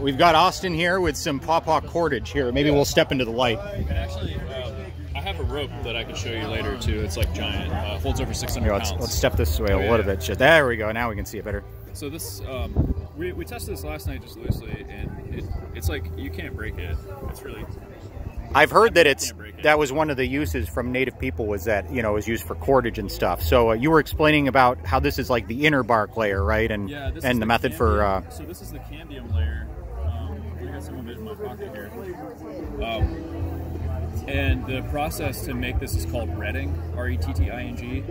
We've got Austin here with some Pawpaw cordage here. Maybe we'll step into the light. And actually, I have a rope that I can show you later too. It's like giant. Holds over 600 pounds. Let's step this way a little bit. There we go. Now we can see it better. So this, we tested this last night just loosely, and it's like you can't break it. It's really. I've heard that that was one of the uses from native people, was that, you know, it was used for cordage and stuff. So you were explaining about how this is like the inner bark layer, right? And yeah, and the method for. So this is the cambium layer. I got some of it in my pocket here. And the process to make this is called retting, R-E-T-T-I-N-G,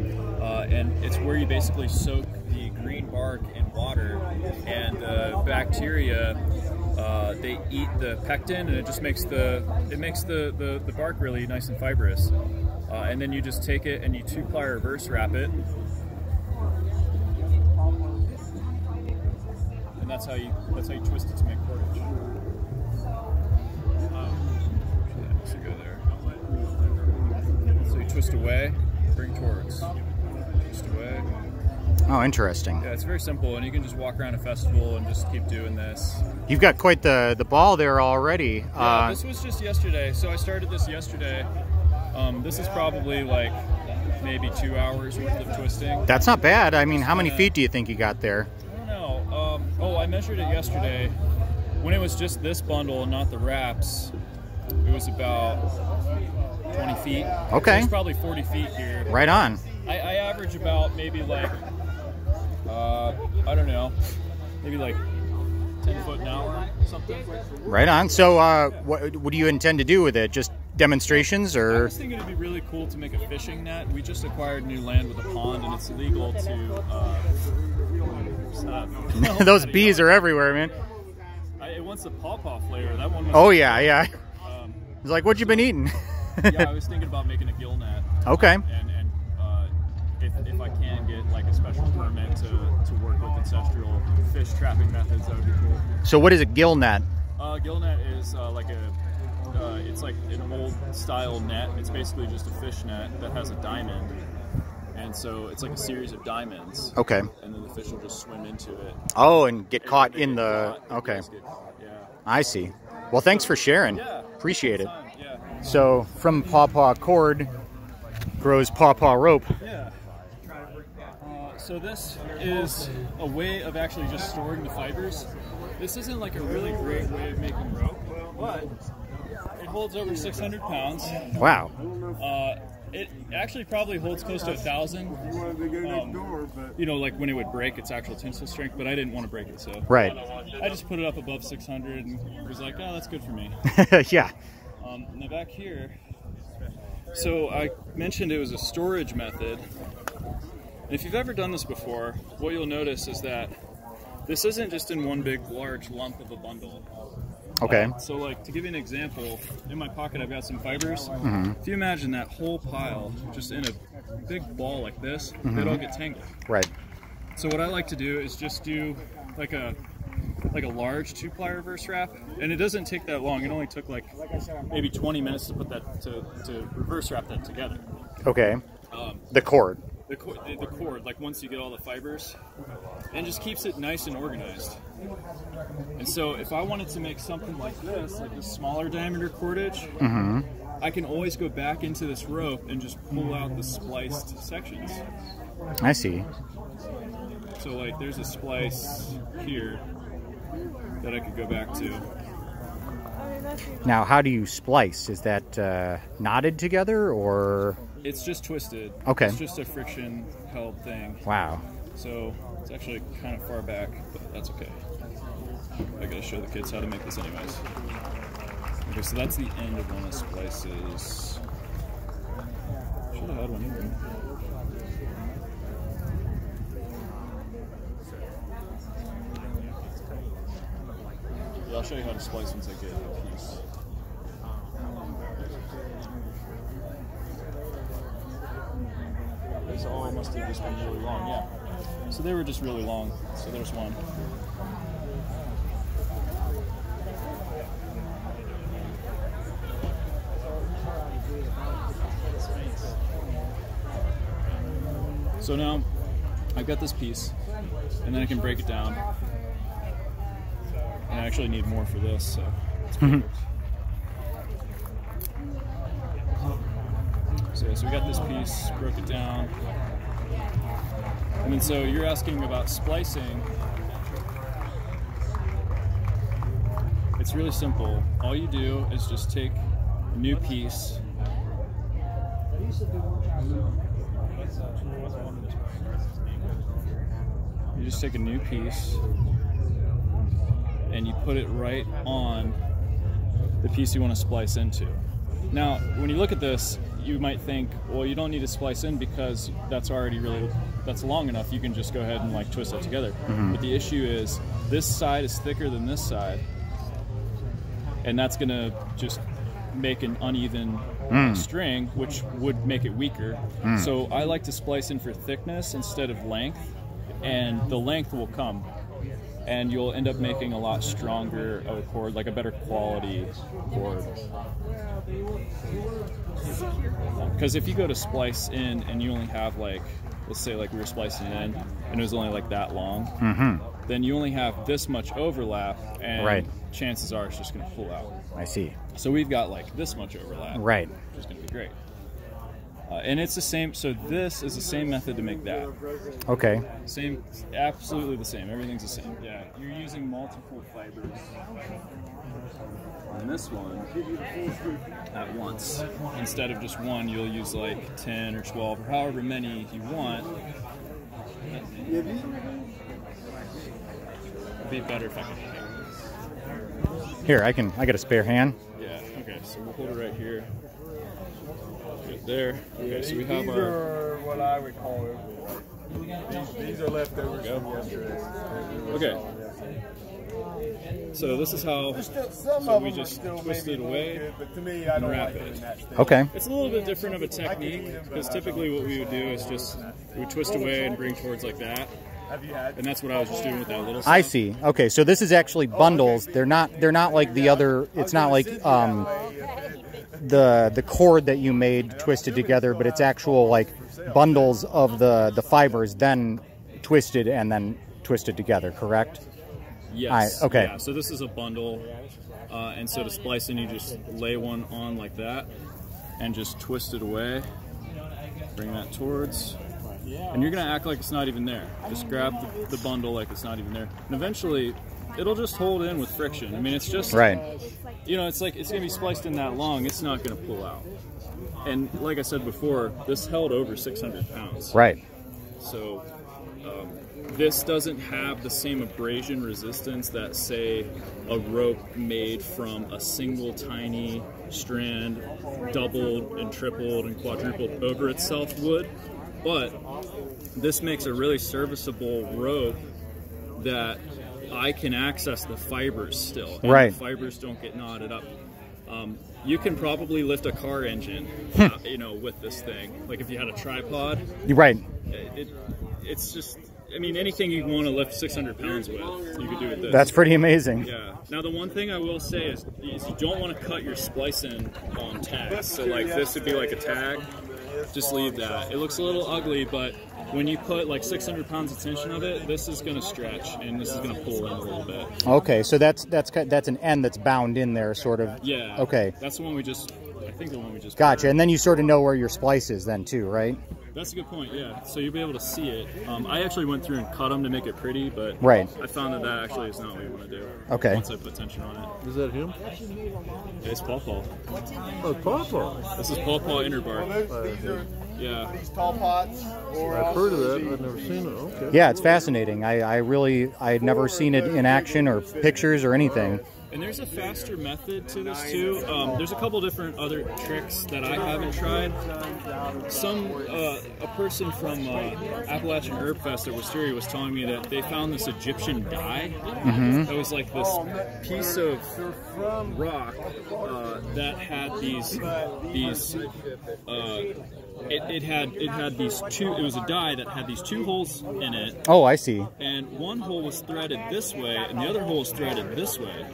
and it's where you basically soak the green bark in water, and the bacteria they eat the pectin, and it just makes the bark really nice and fibrous. And then you just take it and you 2-ply reverse wrap it, and that's how you twist it to make cordage. So you twist away, bring towards, twist away. Oh, interesting. Yeah, it's very simple, and you can just walk around a festival and just keep doing this. You've got quite the ball there already. Yeah, this was just yesterday, so I started this yesterday. This is probably like maybe 2 hours worth of twisting. That's not bad. I mean, how many feet do you think you got there? I don't know. Oh, I measured it yesterday. When it was just this bundle and not the wraps, it was about 20 feet. Okay. There's probably 40 feet here. Right on. I average about maybe like, I don't know, maybe like 10 foot an hour, something. Right on. So what do you intend to do with it? Just demonstrations, or? I was thinking it'd be really cool to make a fishing net. We just acquired new land with a pond, and it's illegal to stop. Those bees are everywhere, man. It wants the pawpaw flavor. That one. Oh yeah, yeah. It's like, what you been eating? Yeah, I was thinking about making a gill net. Okay. If I can get like a special permit to work with ancestral fish trapping methods, that would be cool. So what is a gill net? Gill net is it's like an old style net. It's basically just a fish net that has a diamond. And so it's like a series of diamonds. Okay. And then the fish will just swim into it. Oh, and get caught in the... Okay. Yeah. I see. Well, thanks for sharing. Yeah. Appreciate it. Yeah. So from Pawpaw cord grows Pawpaw rope. Yeah. So this is a way of actually just storing the fibers. This isn't like a really great way of making rope, but it holds over 600 pounds. Wow. It actually probably holds close to 1,000. You know, like when it would break, its actual tensile strength, but I didn't want to break it, so. Right. I just put it up above 600 and was like, oh, that's good for me. Yeah. Now back here, so I mentioned it was a storage method. And if you've ever done this before, what you'll notice is that this isn't just in one big, large lump of a bundle. Okay. So like, to give you an example, in my pocket I've got some fibers. Mm-hmm. If you imagine that whole pile just in a big ball like this, they'd all get tangled. Right. So what I like to do is just do like a large 2-ply reverse wrap, and it doesn't take that long. It only took like maybe 20 minutes to put that to reverse wrap that together. Okay. The cord. The cord, like once you get all the fibers, and just keeps it nice and organized. And so if I wanted to make something like this, like a smaller diameter cordage, I can always go back into this rope and just pull out the spliced sections. I see. So like there's a splice here that I could go back to. Now, how do you splice? Is that knotted together, or? It's just twisted. Okay. It's just a friction held thing. Wow. So it's actually kind of far back, but that's okay. I gotta show the kids how to make this anyways. Okay, so that's the end of one of the splices. Should have had one here. Yeah, I'll show you how to splice once I get a piece. These all must have just been really long, yeah. So they were just really long. So there's one. So now I've got this piece, and then I can break it down. And I actually need more for this, so it's perfect. So we got this piece, broke it down. And then so you're asking about splicing. It's really simple. All you do is just take a new piece. You just take a new piece and you put it right on the piece you want to splice into. Now, when you look at this, you might think, well, you don't need to splice in because that's already that's long enough. You can just go ahead and like twist it together. But the issue is this side is thicker than this side, and that's gonna just make an uneven string, which would make it weaker. So I like to splice in for thickness instead of length, and the length will come. And you'll end up making a lot stronger of a cord, like a better quality cord. Because if you go to splice in and you only have like, let's say like we were splicing in and it was only like that long, then you only have this much overlap, and chances are it's just going to pull out. I see. So we've got like this much overlap, which is going to be great. And it's the same, so this is the same method to make that. Okay. Same, absolutely the same. Everything's the same. Yeah, you're using multiple fibers on this one at once. Instead of just one, you'll use like 10 or 12 or however many you want. It'd be better if I could. Here, I got a spare hand. Yeah, okay, so we'll hold it right here. There. Okay, so we have these are what I would call it. These are leftovers from yesterday. Okay. So this is how we just twist it away good, but to me, I don't wrap like it. that stage. Okay. It's a little bit different of a technique because typically what we would do is just we twist away and bring towards like that. And that's what I was just doing with that little stuff. I see. Okay, so this is actually bundles. They're not like the other. It's not like the cord that you made twisted together, but it's actual like bundles of the fibers then twisted and then twisted together, correct? Yes. Okay. Yeah, so this is a bundle, and so to splice in, you just lay one on like that and just twist it away. Bring that towards, and you're gonna act like it's not even there. Just grab the bundle like it's not even there, and eventually it'll just hold in with friction. I mean, it's just you know, it's like it's gonna be spliced in that long, it's not gonna pull out. And like I said before, this held over 600 pounds. Right. So this doesn't have the same abrasion resistance that, say, a rope made from a single tiny strand doubled and tripled and quadrupled over itself would. But this makes a really serviceable rope that I can access the fibers still. And the fibers don't get knotted up. You can probably lift a car engine, you know, with this thing. Like if you had a tripod. It's just, I mean, anything you want to lift 600 pounds with, you could do with this. That's pretty amazing. Yeah. Now the one thing I will say is you don't want to cut your splicing on tags. So like this would be like a tag. Just leave that. It looks a little ugly, but when you put like 600 pounds of tension of it, this is going to stretch and this is going to pull in a little bit. Okay, so that's an end that's bound in there, sort of. Yeah. Okay. That's the one we just. I think the one we just. Gotcha, and then you sort of know where your splice is then too, right? That's a good point, yeah. So you'll be able to see it. I actually went through and cut them to make it pretty, but I found that actually is not what you want to do. Okay. Once I put tension on it. Is that him? It's Pawpaw. Oh, Pawpaw. This is Pawpaw inner bark. Yeah. These tall pots. I've heard of that. I've never seen it. Okay. Yeah, it's fascinating. I'd never seen it in action or pictures or anything. And there's a faster method to this too. There's a couple different other tricks that I haven't tried. A person from Appalachian Herb Fest at Wisteria was telling me that they found this Egyptian dye. That was like this piece of rock that had it had these two. It was a die that had these two holes in it. Oh, I see. And one hole was threaded this way, and the other hole was threaded this way.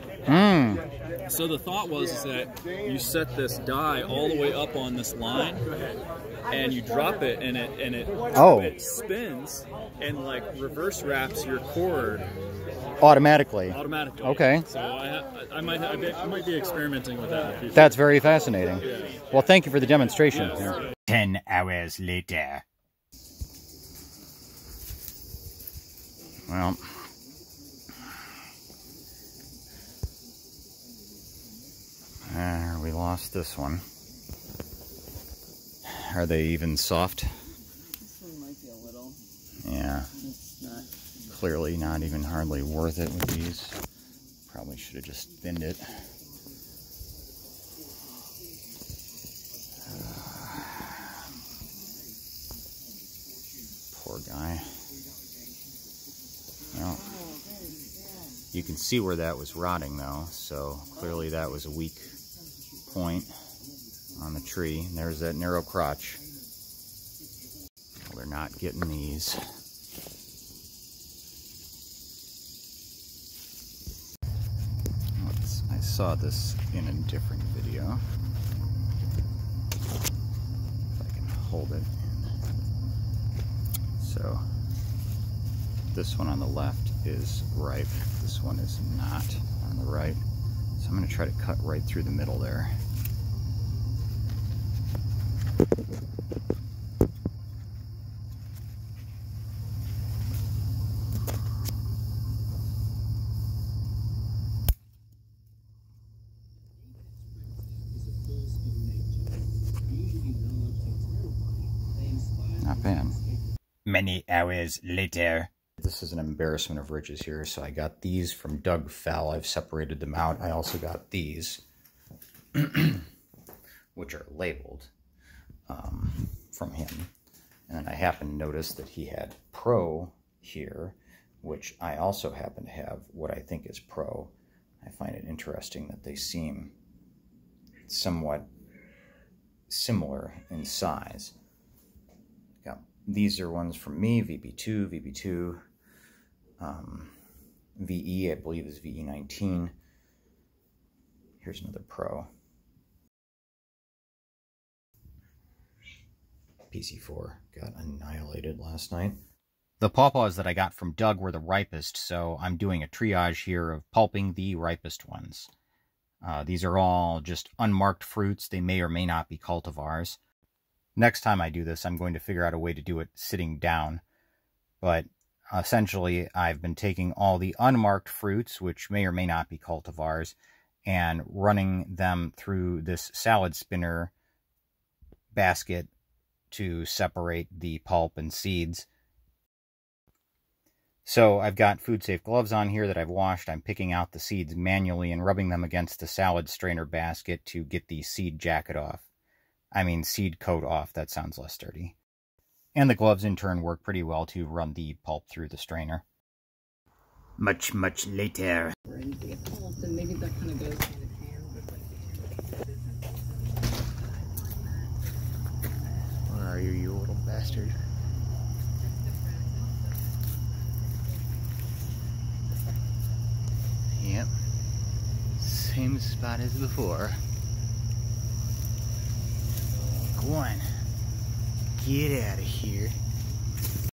So the thought was that you set this die all the way up on this line, and you drop it, and it spins and like reverse wraps your cord Automatically? Automatically. Okay. So I might be experimenting with that in the future. That's very fascinating. Yeah. Well, thank you for the demonstration. Yes. 10 hours later. Well, we lost this one. Are they even soft? This one might be a little. Yeah. It's not. Clearly not even hardly worth it with these. Probably should have just thinned it. Poor guy. Well, you can see where that was rotting though, so clearly that was a weak point on the tree. And there's that narrow crotch. Well, they're not getting these. I saw this in a different video. If I can hold it. So this one on the left is ripe. This one is not on the right. So I'm going to try to cut right through the middle there. Not bad. Many hours later. This is an embarrassment of riches here. So I got these from Doug Fell. I've separated them out. I also got these, which are labeled from him. And I happen to notice that he had Pro here, which I also happen to have what I think is Pro. I find it interesting that they seem somewhat similar in size. These are ones from me, VB2, VE, I believe is VE19. Here's another Pro. PC4 got annihilated last night. The pawpaws that I got from Doug were the ripest, so I'm doing a triage here of pulping the ripest ones. These are all just unmarked fruits. They may or may not be cultivars. Next time I do this, I'm going to figure out a way to do it sitting down. But essentially, I've been taking all the unmarked fruits, which may or may not be cultivars, and running them through this salad spinner basket to separate the pulp and seeds. So I've got food-safe gloves on here that I've washed. I'm picking out the seeds manually and rubbing them against the salad strainer basket to get the seed jacket off. I mean, seed coat off. That sounds less dirty. And the gloves, in turn, work pretty well to run the pulp through the strainer. Much later. Maybe that kind of goes hand in hand with like Where are you, you little bastard? Yep. Same spot as before. Go on. Get out of here.